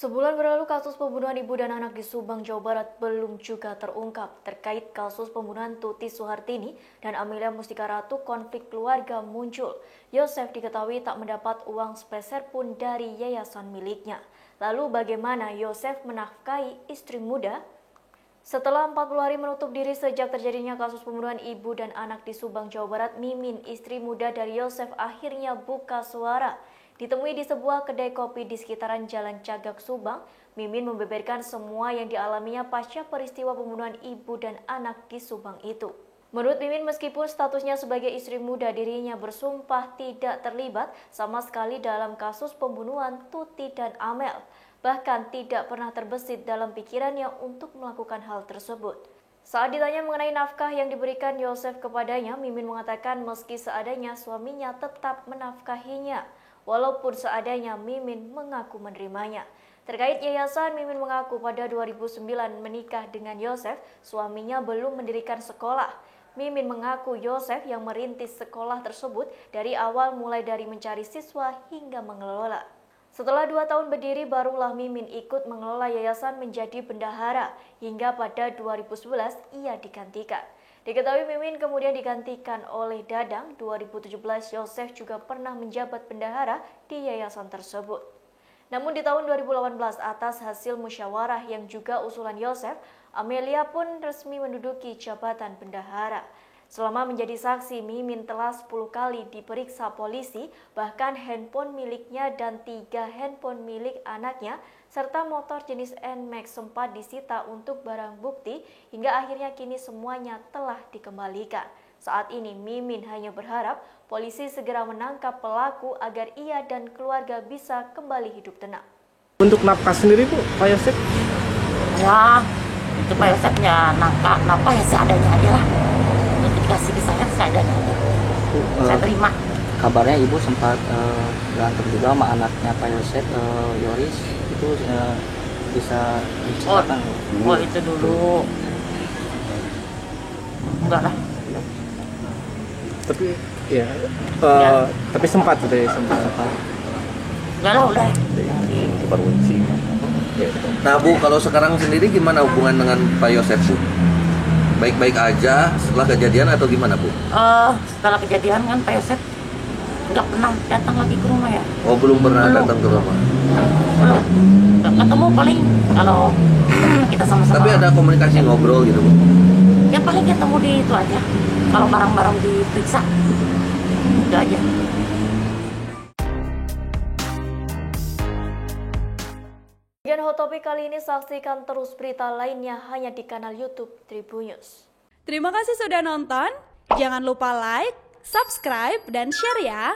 Sebulan berlalu kasus pembunuhan ibu dan anak di Subang, Jawa Barat belum juga terungkap. Terkait kasus pembunuhan Tuti Suhartini dan Amelia Mustika Ratu, konflik keluarga muncul. Yosef diketahui tak mendapat uang sepeser pun dari yayasan miliknya. Lalu bagaimana Yosef menafkahi istri muda? Setelah 40 hari menutup diri sejak terjadinya kasus pembunuhan ibu dan anak di Subang, Jawa Barat, Mimin, istri muda dari Yosef, akhirnya buka suara. Ditemui di sebuah kedai kopi di sekitaran Jalan Cagak, Subang, Mimin membeberkan semua yang dialaminya pasca peristiwa pembunuhan ibu dan anak di Subang itu. Menurut Mimin, meskipun statusnya sebagai istri muda, dirinya bersumpah tidak terlibat sama sekali dalam kasus pembunuhan Tuti dan Amel. Bahkan tidak pernah terbesit dalam pikirannya untuk melakukan hal tersebut. Saat ditanya mengenai nafkah yang diberikan Yosef kepadanya, Mimin mengatakan meski seadanya suaminya tetap menafkahinya. Walaupun seadanya, Mimin mengaku menerimanya. Terkait yayasan, Mimin mengaku pada 2009 menikah dengan Yosef, suaminya belum mendirikan sekolah. Mimin mengaku Yosef yang merintis sekolah tersebut dari awal, mulai dari mencari siswa hingga mengelola. Setelah 2 tahun berdiri, barulah Mimin ikut mengelola yayasan menjadi bendahara, hingga pada 2011 ia digantikan. Diketahui Mimin kemudian digantikan oleh Dadang. 2017 Yosef juga pernah menjabat bendahara di yayasan tersebut. Namun di tahun 2018 atas hasil musyawarah yang juga usulan Yosef, Amelia pun resmi menduduki jabatan bendahara. Selama menjadi saksi, Mimin telah 10 kali diperiksa polisi, bahkan handphone miliknya dan 3 handphone milik anaknya, serta motor jenis NMAX sempat disita untuk barang bukti, hingga akhirnya kini semuanya telah dikembalikan. Saat ini Mimin hanya berharap polisi segera menangkap pelaku agar ia dan keluarga bisa kembali hidup tenang. Untuk nafkah sendiri Bu, Pak Yosef? Ya, itu Pak Yosefnya nafkah ya seadanya aja lah. Dikasih ke saya seadanya aja. Saya terima. Kabarnya Ibu sempat berantem juga sama anaknya Pak Yosef, Yoris, itu bisa diceritakan? Oh itu dulu. Enggak lah. Tapi ya, tapi sempat. Enggak lah, udah. Nah Bu, kalau sekarang sendiri gimana hubungan dengan Pak Yosef Bu? Baik-baik aja setelah kejadian atau gimana Bu? Setelah kejadian kan Pak Yosef nggak pernah datang lagi ke rumah ya. Oh belum pernah datang ke rumah? Belum. Nggak ketemu paling kalau kita sama-sama. Tapi ada komunikasi ngobrol gitu Bu? Ya paling ketemu di itu aja. Kalau barang-barang diperiksa, udah aja. Bagian Hot Topic kali ini saksikan terus berita lainnya hanya di kanal YouTube Tribun News. Terima kasih sudah nonton. Jangan lupa like, subscribe, dan share ya.